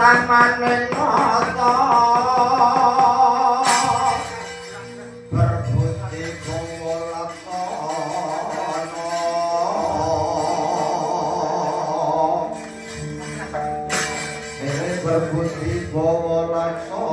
tamaning rata berbudi bawa laksana berbudi bawa laksana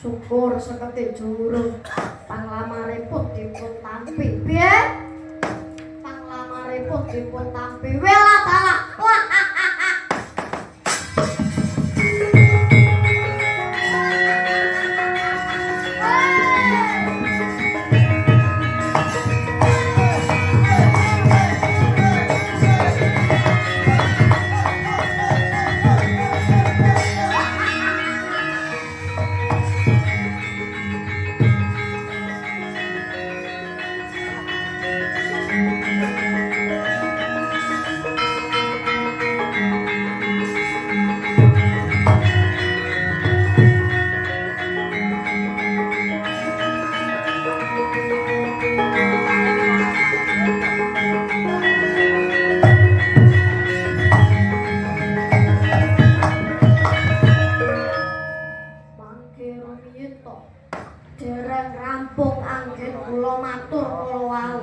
syukur seketi jurung panglamaripun dipun tampi piye panglamaripun dipun tampi wela dalah Dereng rampung anggen kula matur kula wau.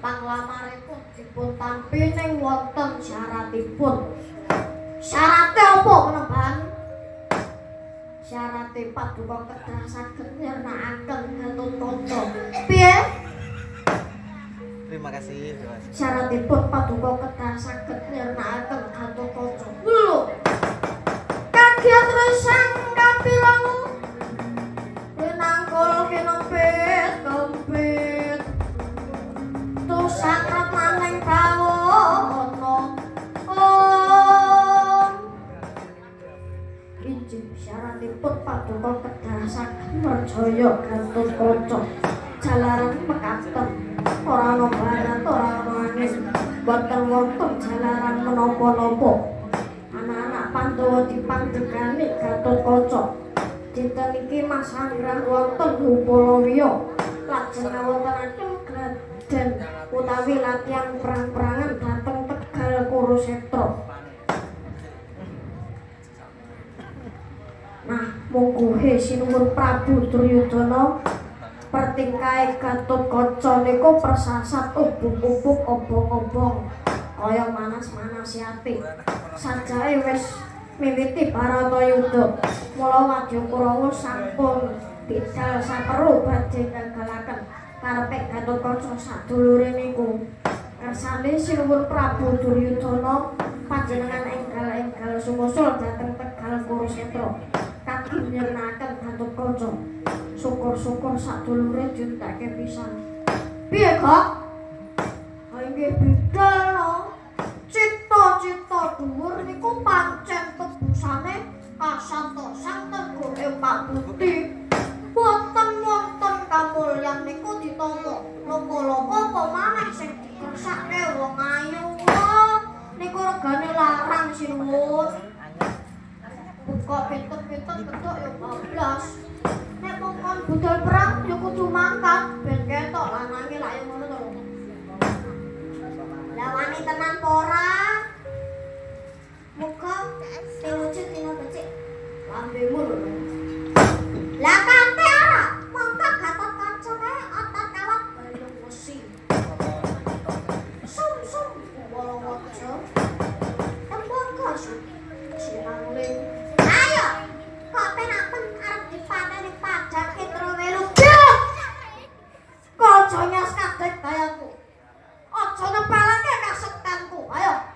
Panglamaripun dipun tampi ning wonten syaratipun. Syarate apa Peneban? Syarate paduka kedah saged nyernakaken Gatotkaca. Piye? Terima kasih. Syaratipun paduka kedah saged nyernakaken Gatotkaca. Lho. Kagiat resang kapilang nangkul kinempit kempit tusangrat maning kawono injih syaratipun paduka kedah saged merjaya Gatotkaca jalaran mekaten ora ana barat ora ana angin boten wonten jalaran menapa-napa anak-anak Pandhawa dipandhegani Gatotkaca dinten iki Mas Anggrah wonten Upalawiya lajeng ngawontenaken graden utawi latihan perang-perangan dhateng Tegal Kurusetra. Nah, monggo sinuwun Prabu Duryudana pertingkahe Gatotkaca niku persasat ubuk-ubuk obong-obong kaya manas-manasi ati. Sajae wis miwiti Baratayuda. Mula Wadya Kurawa sampun bidal saperlu badhe gagalaken karepe Gatotkaca sadulure niku. Kersane sinuwun Prabu Duryudana panjenengan enggal-enggal sumusul dhateng Tegal Kurusetra kangge nyernakaken Gatotkaca. Syukur-syukur sadulure diuntake pisan. Piye, Kak? Ha inggih bidal no. Cita-cita dhuwur niku pancen tebusane kasantosan tenggoke Pak Bukti. Boten wonten kamulyan niku ditampa. Loko-loko apa maneh sing dikersake wong ayu. Niku regane larang sinuwun. Buka pinter-pinter ketok ya bablas. Nek mongkon budal perang ya kudu mangkat ben ketok lanange lak ya ngono to. Lah wani tenan apa ora? Muga pinuju dina becik lambemu lho. Lah kate ora mongko Gatotkaca kae otot kawat bayung wesi. Sum wolo-wolo. Tembung koso. Sinangling. Ayo. Kok penapen arep dipateni pajake trowelu. Kocone kadek kayaku. Aja nepelake kasektanku. Ayo.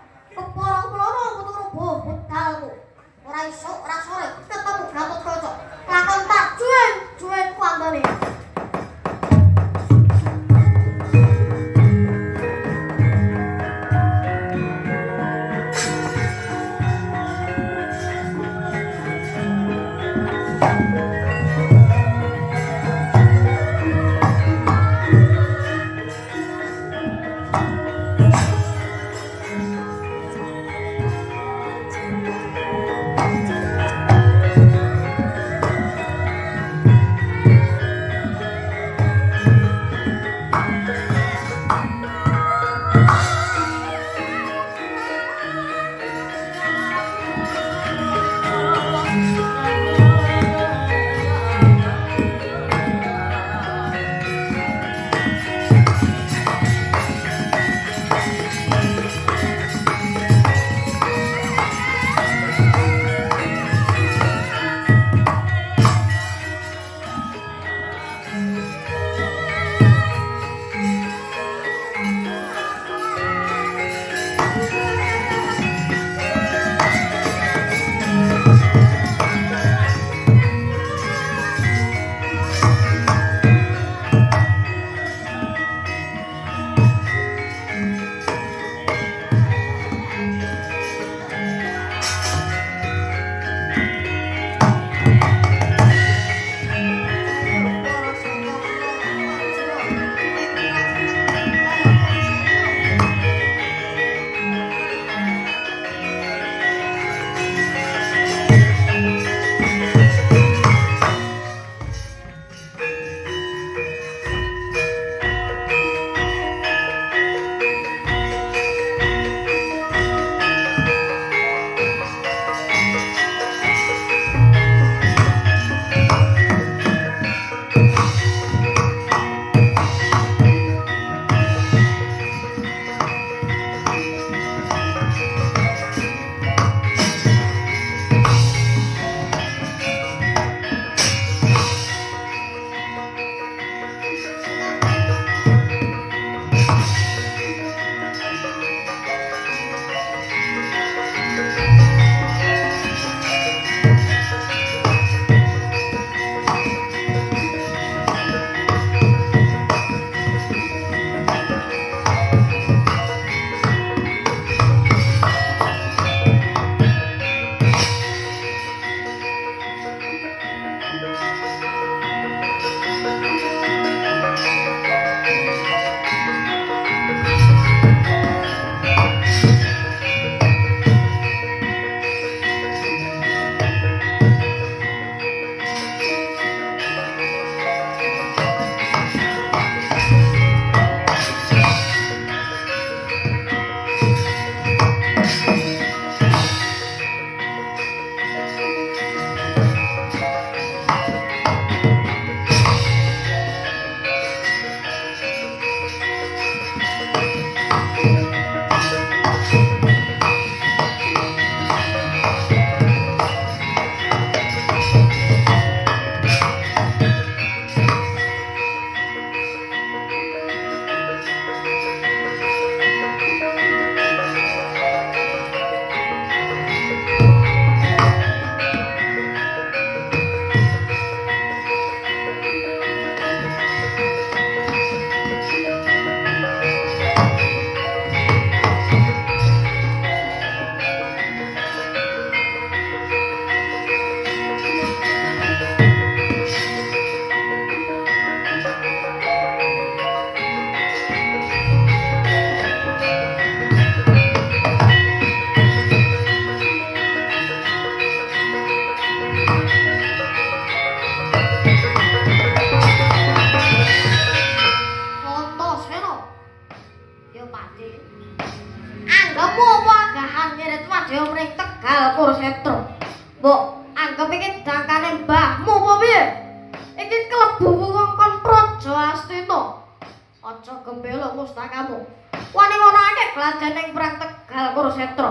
klajening perang Tegal Kurusetra.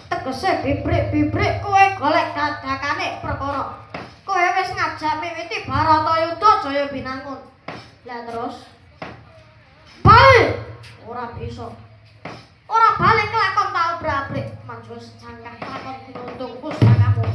Tegese bibrik-bibrik kowe golek dadakane perkara. Kowe wis ngajak miwiti Baratayuda Jaya Binangun. Lah terus balik ora bisa. Ora balik kelakon tau brabrik manjur secangkah kelakon gunung pustakamu.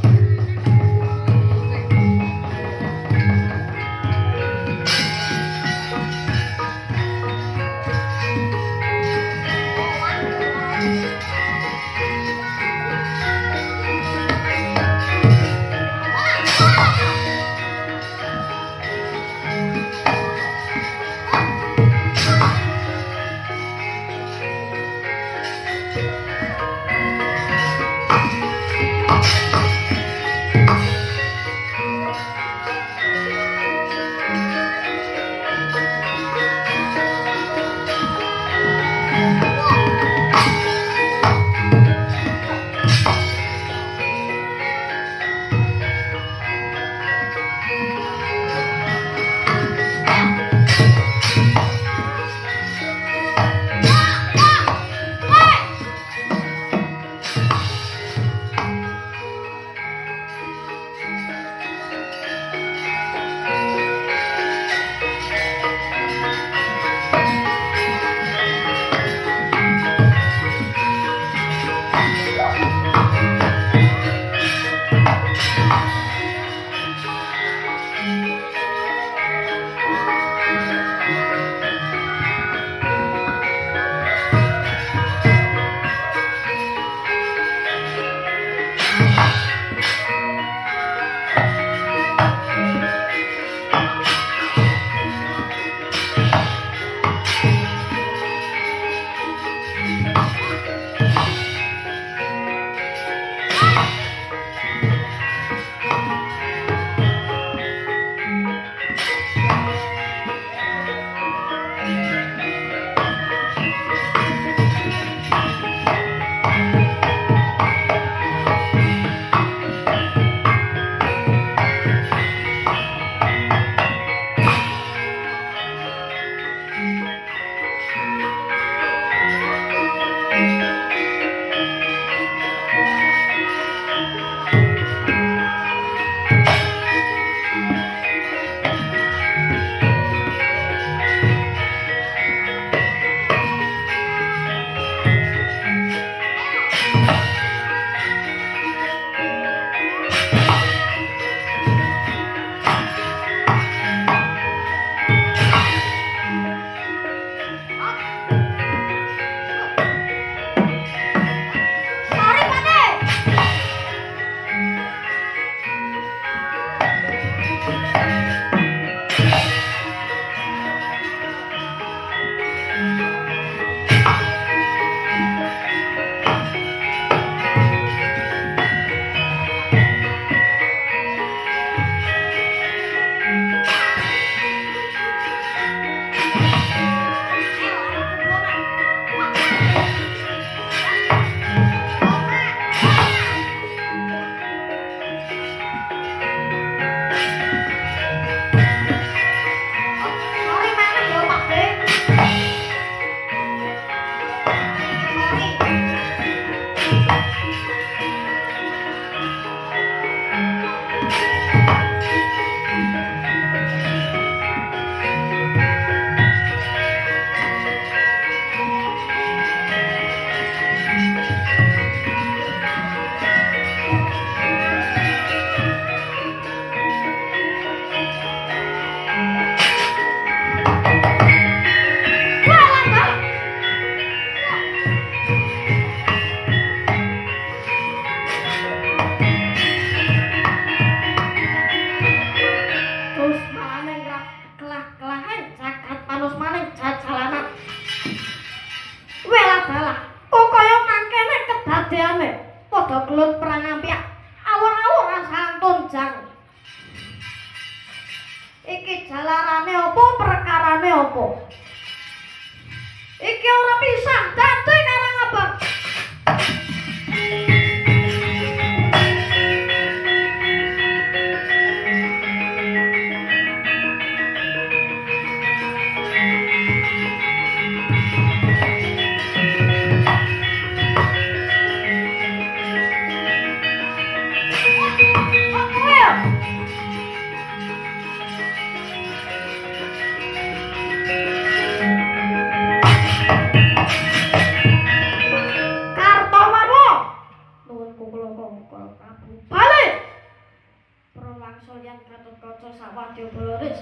Iki ora pisah dadi Karang Abang.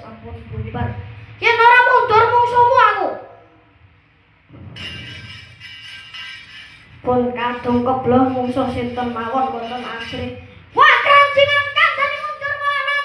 sampun bubar. Yen ora mundur mungsuhmu aku. Pun kadung kebloh mungsuh sinten mawon wonten asring. Wah, krancingan kandhane mundur mawon.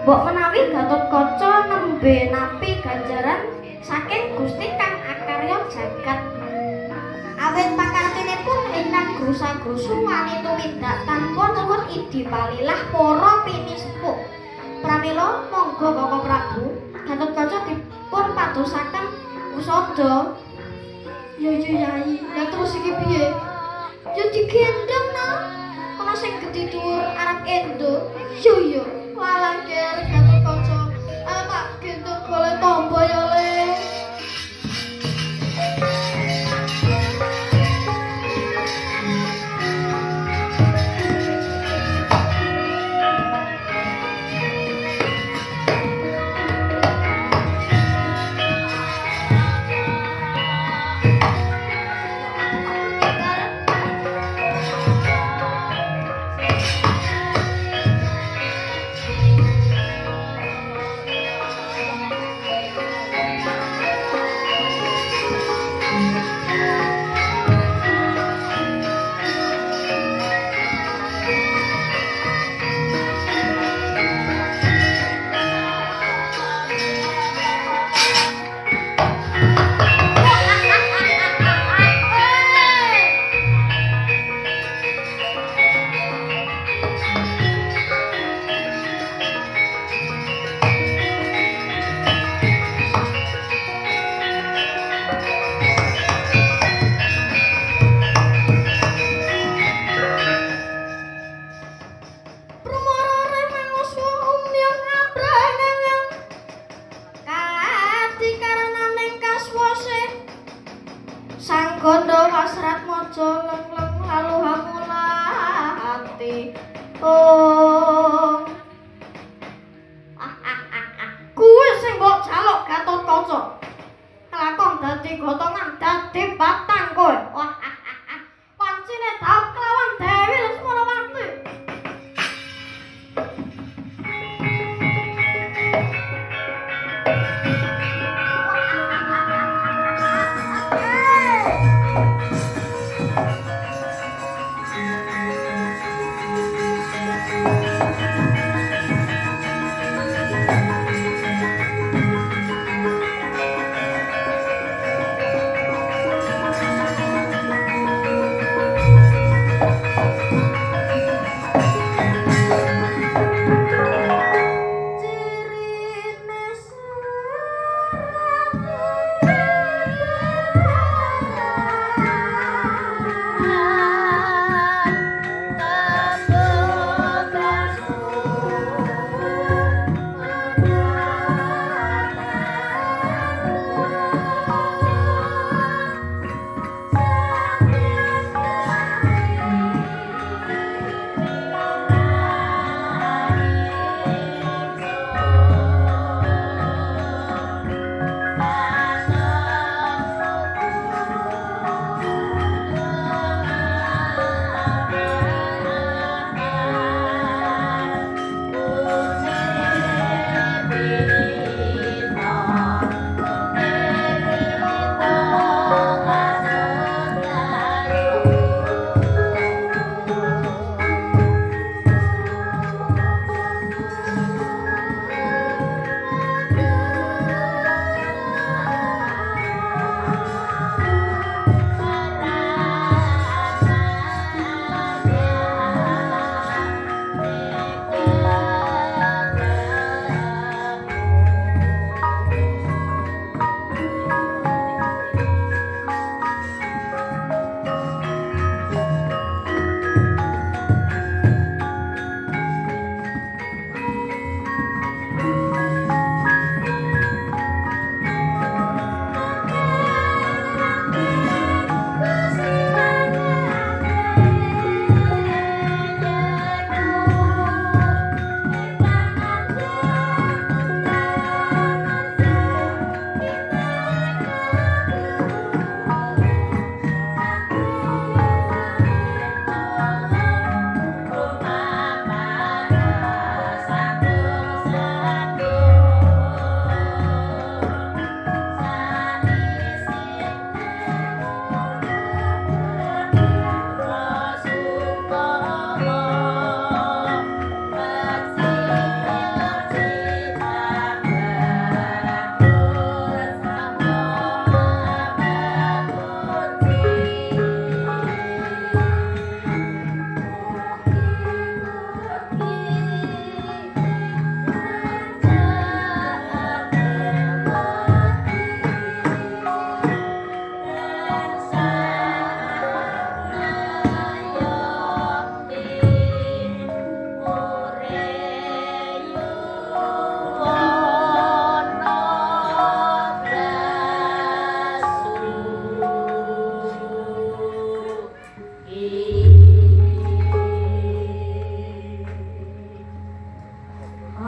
Mbok menawi Gatotkaca nembe napi ganjaran saking Gusti kang akarya jagat. Awit pakartinipun ingkang grusa-grusu wani tumindak tanpa nuwun idi palilah para pinisepuh. Pramila monggo Kakang Prabu Gatotkaca dipun padosaken usada. Ya Yai, ya terus iki piye? Ya digendong no. Ana sing gedhe dhuwur arep endo. Yo. Walah ger Gatotkaca. Ayo tak gendong golek tombo ya le. Gondo wasrat mojo leng-leng lalu hamula hati. Oh. Kuwi sing mbok jaluk Gatotkaca. Kelakon dadi gotongan dadi batang kowe. Wah. Pancine tau kelawan Dewi Lesmarawati.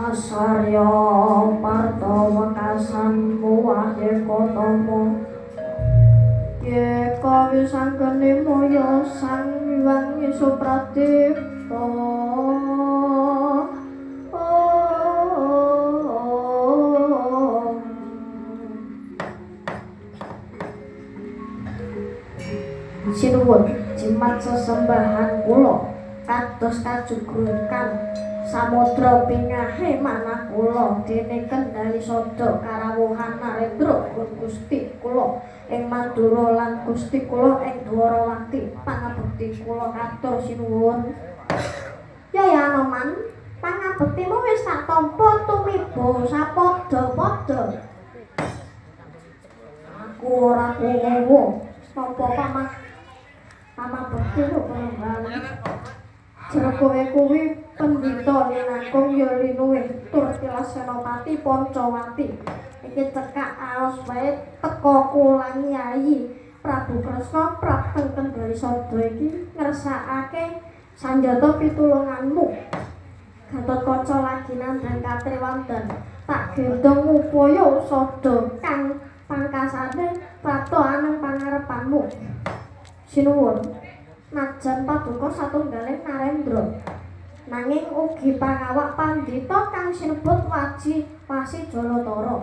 Asarya Partawa kasanmu wahye kotomo Yeka wisanggeni moyo sang Hyang Supradipta Sinuwun jimat sesembahan kula kados kajugukan samudra pingahe manah kula dene Kendali Sada karawuhan Narendra Gusti kula ing Madura lan Gusti kula ing Dwarawati pangabekti kula katur sinuwun. Ya Anoman, pangabektimu wis tak tampa tumiba sapada-pada. Aku ora kuwu sapa pamabekti kok bali. Jero kowe kuwi pendhita Ninakung ya linuwih tur tilas Senopati Pancawati. Iki cekak aos wae teka kula Nyai Prabu Kresna prapteng Kendali Sada iki ngersakake sanjata pitulunganmu. Gatotkaca lagi nandhang katriwandan tak gendong upaya sada kang pangkasane prapta aneng pangarepanmu. Sinuwun, najan paduka satunggaling Narendra nanging ugi pangawak pandhita kang sinebut Wasi Jalatara.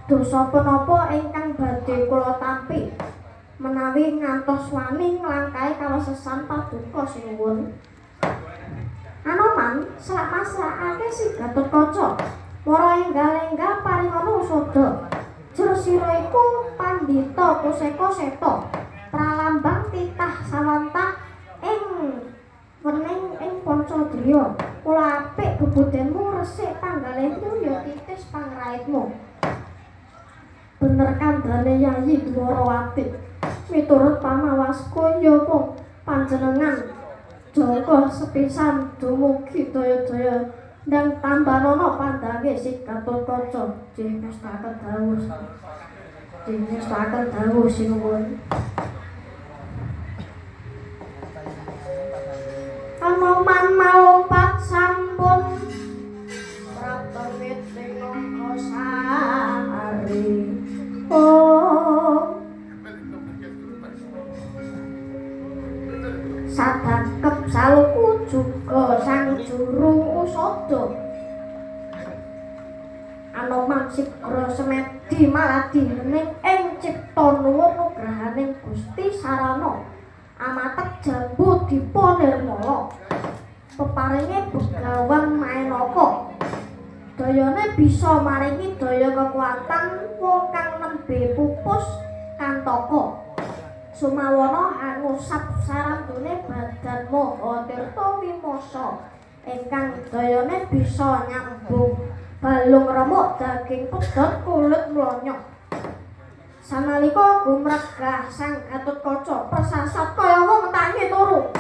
Dosa punapa ingkang badhe kula tampi menawi ngantos wani nglangkahi kawesesan paduka sinuwun. Anoman slak-maslakake si Gatotkaca para enggal-enggal paringana usada. Jero sira iku pandhita Kuseka Seta pralambang titah sawantah ing wening ing Pancadriya. Kula apik bebudenmu resik panggalihmu ya titis pangraitmu. Bener kandhane Yayi Dwarawati. Miturut pamawasku ya mung panjenengan jaga sepisan dumugi daya-daya ndang tambanana pandange si Gatotkaca. Jengestaken dawuh sinuwun. Anoman malumpat sampun praptawit ing Nanggasari. Oh sadakep saluku juga sang juru usada. Anoman sigra semedi maladi ning ing cipta nuwun nugrahaning Gusti Sarana amatek jambu dipunirmala peparinge Begawan Maenaka dayane bisa maringi daya kekuatan wong kang nembe pupus kantaka sumawana angusap sarandune badan Maha Tirta Wimasa ingkang dayane bisa nyambung balung remuk daging pedhot kulit mlonyok. Sanalika gumregah sang Gatotkaca persasat kaya wong tangi turu.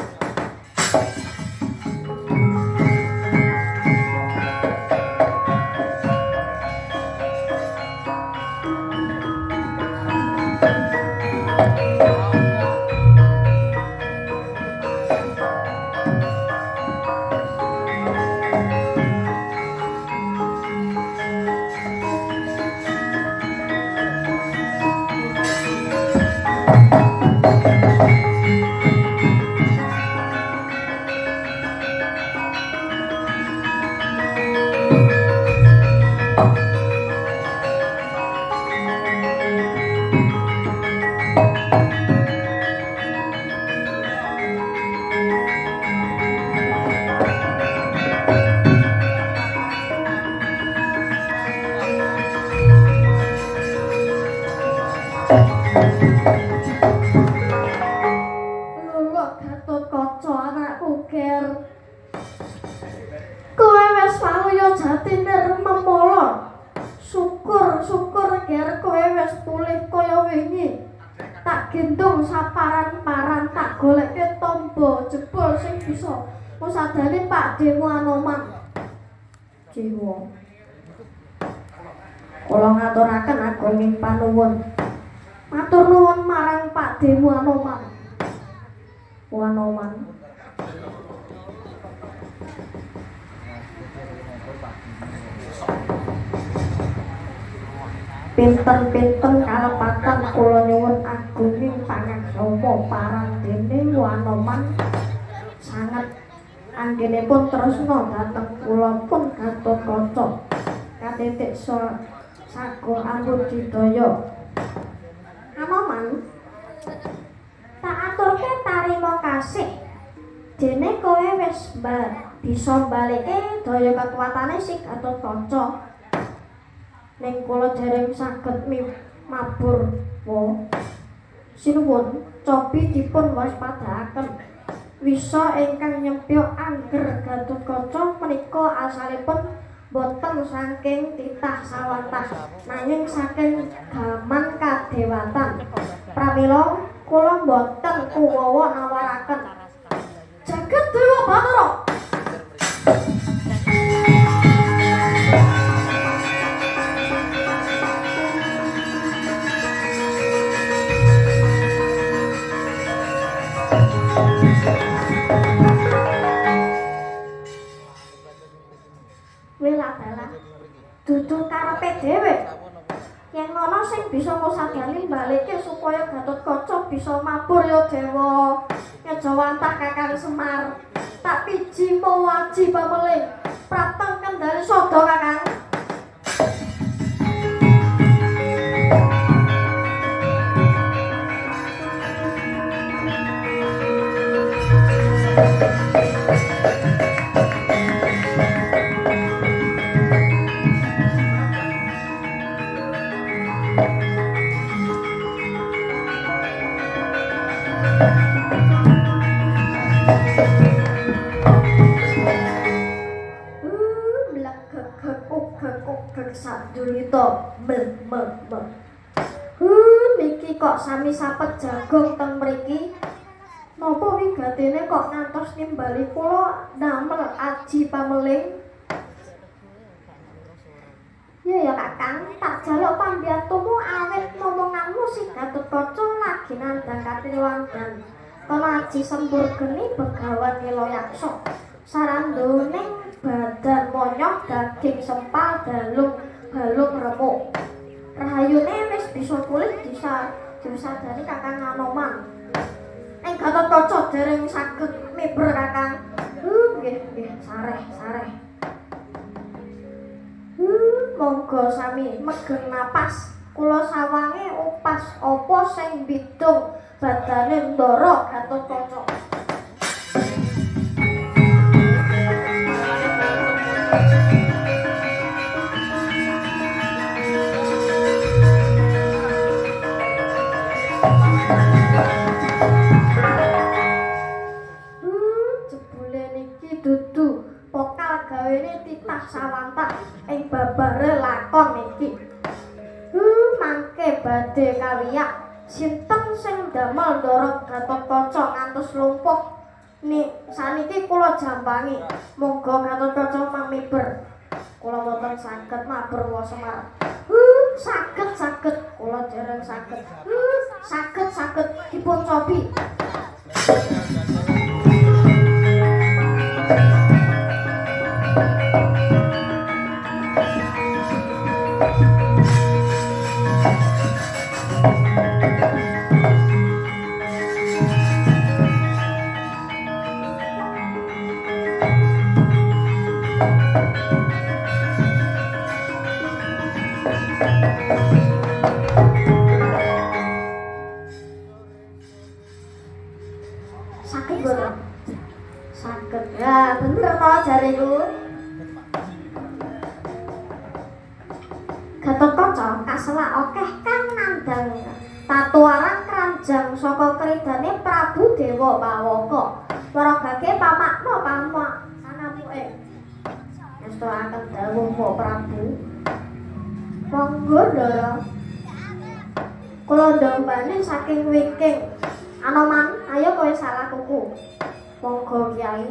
Musadane Pak Demo Anoman. Jiwa. Kula ngaturaken agunging panuwun. Matur nuwun marang Pak Demo Anoman. Anoman. Pinten-pinten kalepatan kula nyuwun agunging pangaksama parandene Wanoman sanget anggenipun tresna dhateng kula pun Gatotkaca katitik sago ambudidaya. Anoman tak aturke tarima kasih dene kowe wis bisa mbalike daya kekuwatane si Gatotkaca ning kula dereng saged mabur sinuwun cobi dipun waspadaaken wisa ingkang nyempyuk angger Gatotkaca menika asalipun boten saking titah sawatah nanging saking gaman kadewatan. Pramila kula boten kuwawa nawaraken jagat Dewa Batara. Dudu karepe dhewe yen ngono sing bisa ngusadani balike supaya Gatotkaca bisa mabur ya Dewa Nyajawantah Kakang Semar tak piji mawaji pameling prapteng kendali sada Kakang. Sadurita niki kok sami sapet jagung teng mriki napa wigatene kok ngantos nimbali kula damel aji pameling. Ya Kakang, tak jaluk pambiyantumu awit momonganmu si Gatotkaca lagi nandhang katriwandan kono aji sembur geni begawan Nilayaksa sarandoning badan monyok daging sempal balung remuk rahayune wis bisa kulit disadani Kakang Anoman ing Gatotkaca dereng saged miber Kakang. Nggih sareh monggo sami megen napas kula sawange upas apa sing bidung badane Ndara Gatotkaca. Jebule niki dudu pokal gawene titah sawantah ing babare lakon iki. Mangke badhe kawiyak sinten sing damel Ndara Gatotkaca ngantos lumpuh saniki kula jambangi monggo Gatotkaca mamiber kula boten saged mabur wa Semar. Saged kula dereng saged. Saged dipun cobi. Sakit boten? Saged. Ya bener to jariku. Gatotkaca kaselak akeh kang nandhang tatuaran kranjang saka kridane Prabu Dewa Pawaka. Waragake pamakna sanamuke. Ngestoaken dawuh Pak Prabu. Monggo Ndara. Kula ndombane saking wingking. Anoman, ayo kowe salah kuku. Monggo Kyai.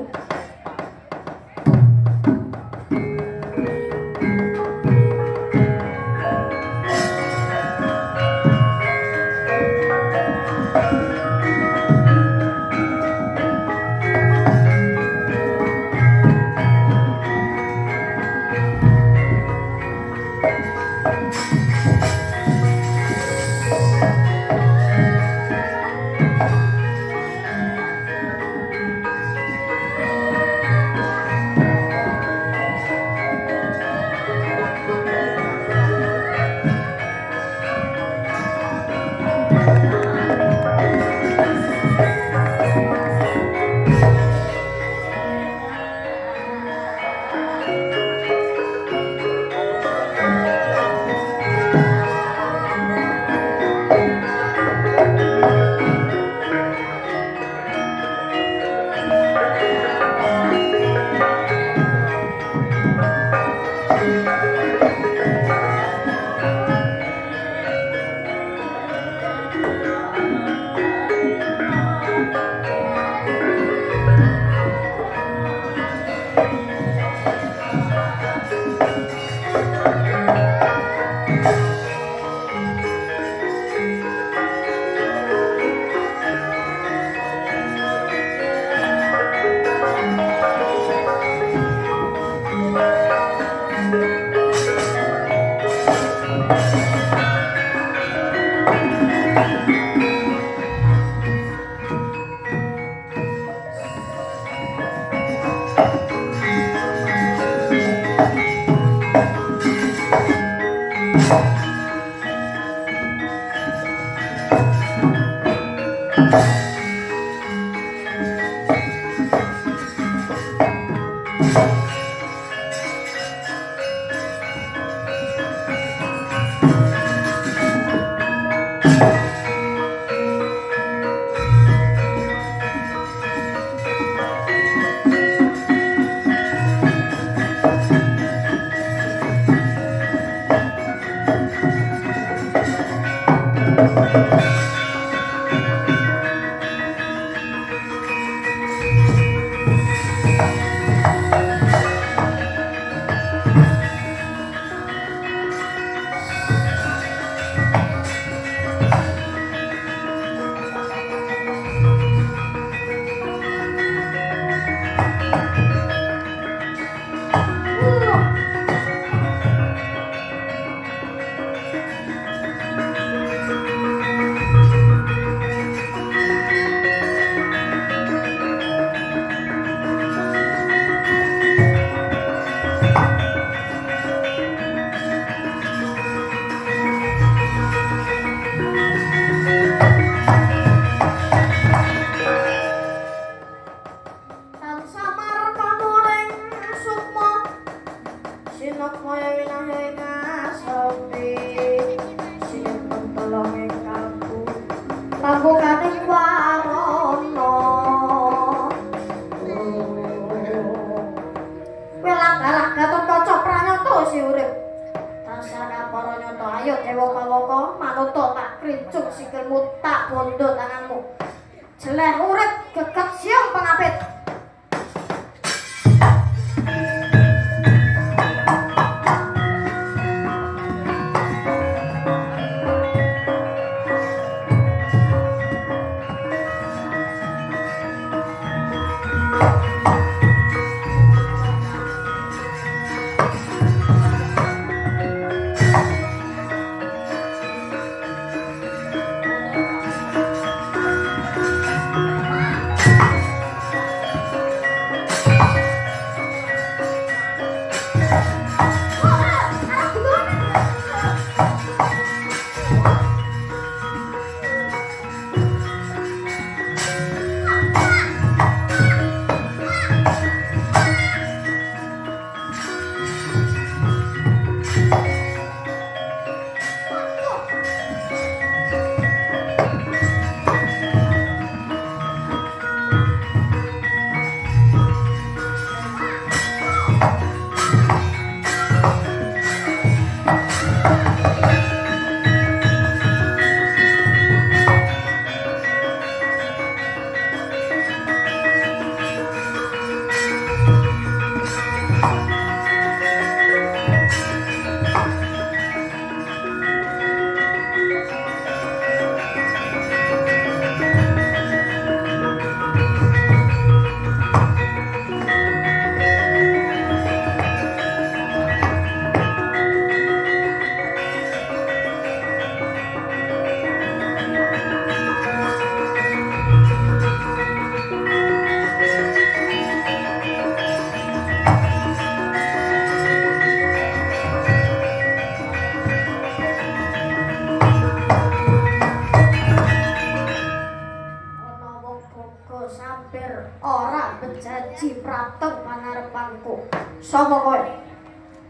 Sapa kowe?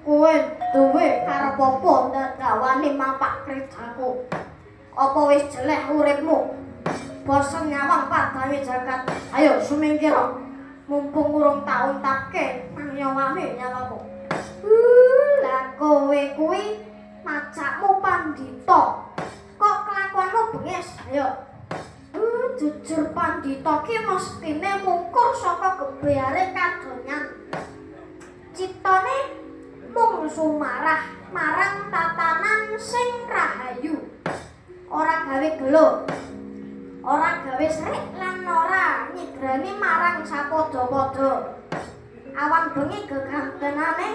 Kowe duwe karep apa ndadawani mapak kridaku? Apa wis jeleh uripmu? Bosen nyawang padawi jagat. Ayo sumingkira. Mumpung urung tak untapke nyawame nyawamu. Lah kowe kuwi macakmu pandita. Kok kelakuanmu bengis? Ayo. Jujur pandita ki mestine mungkur saka gebyare kadonyan. Citane mung sumarah marang tatanan sing rahayu. Ora gawe gelo, ora gawe srik lan ora nyigrani marang sapada-pada. Awan bengi gegantenane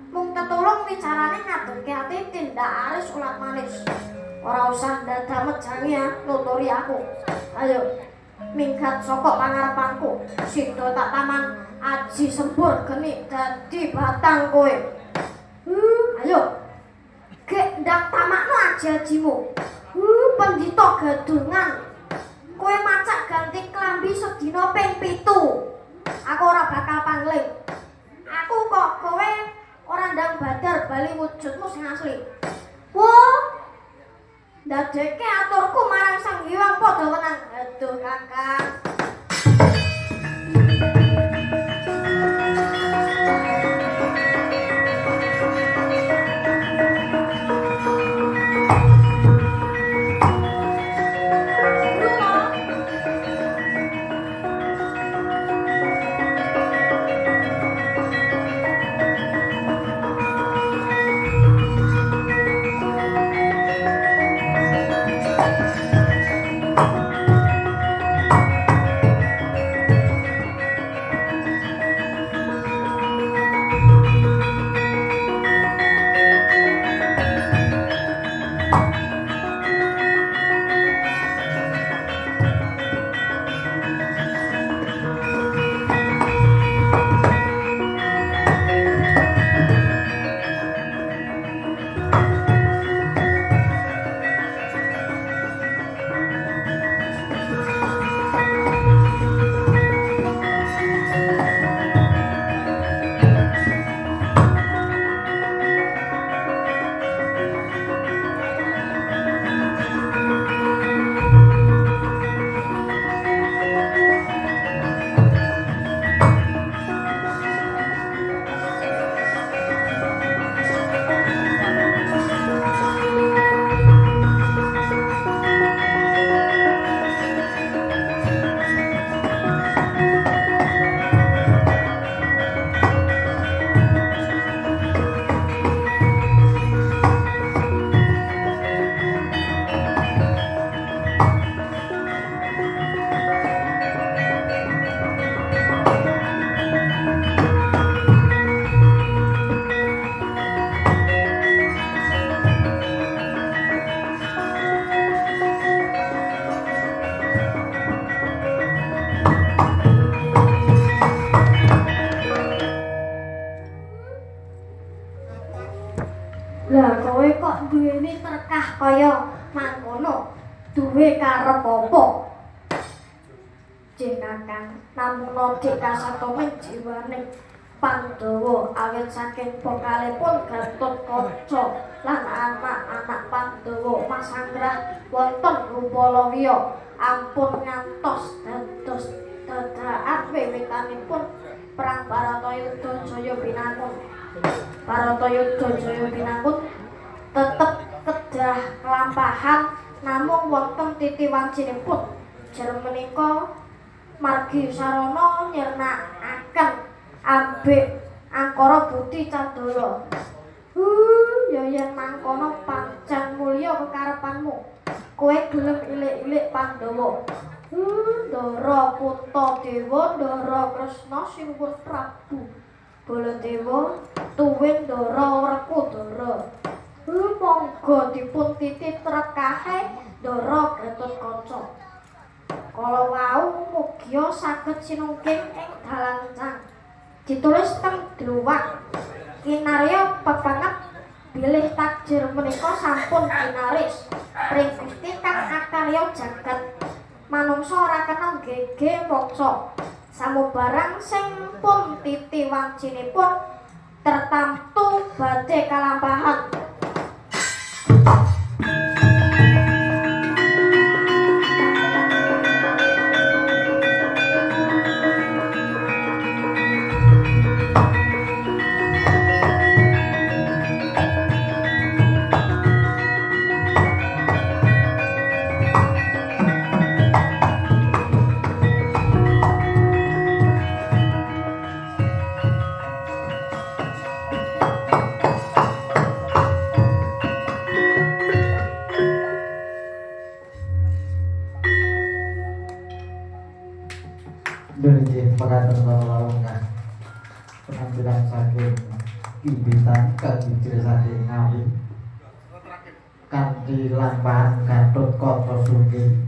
Mung tetulung wicarane ngadegke ati tindak aris ulat manis. Ora usah dadamet jangi ya nuturi aku. Ayo minggat saka pangarepanku. Sida tak taman aji sempur geni dadi batang kowe. Ayo. Gek ndak tamakno aji-ajimu. Pendhita gadungan. Kowe macak ganti klambi sedina ping 7. Aku ora bakal pangling. Aku kok kowe ora ndang badar bali wujudmu sing asli. Wah. Ndadekke aturku marang Sang Hyang padha wenang. Aduh Kakang. Lah kowe kok duweni terkah kaya mangkono? Duwe karep apa? Jeng Kakang, namung dik kasatomen jiwaning Pandhawa awit saking pokalipun Gatotkaca lan anak-anak Pandhawa masanggrah wonten Rupalawiya ampun ngantos dados dadakan wiwitanipun perang Baratayuda Jaya Binangun. Baratayuda Jaya Binangun tetep kedah kelampahan namung wonten titi wancinipun. Jar menika margi sarana nyernakaken ambek angkara Buti Candala. Ya yen mangkono pancen mulya kekarepanmu. Kowe gelem ilik-ilik Pandhawa. Ndara Puntadewa, Ndara Kresna Sinuwun Prabu Baladewa, tuwin Ndara Werkudara. Monggo dipun titip trekahe Ndara Gatotkaca. Kala wau mugia saged sinungking ing dalancang. Ditulis teng Dluwak. Kinarya pepanget bilih takdir menika sampun kinaris. Pring Gusti kang akarya jagat manungsa ora kena gege moksa. Samubarang sing pun titi wancinipun tertamtu badhe kalampahan. Nggih, mekaten kula warungah penampilan saking Kimbitan kang bijil saking Ngawi kanthi lampahan Gatot Kaca Sugih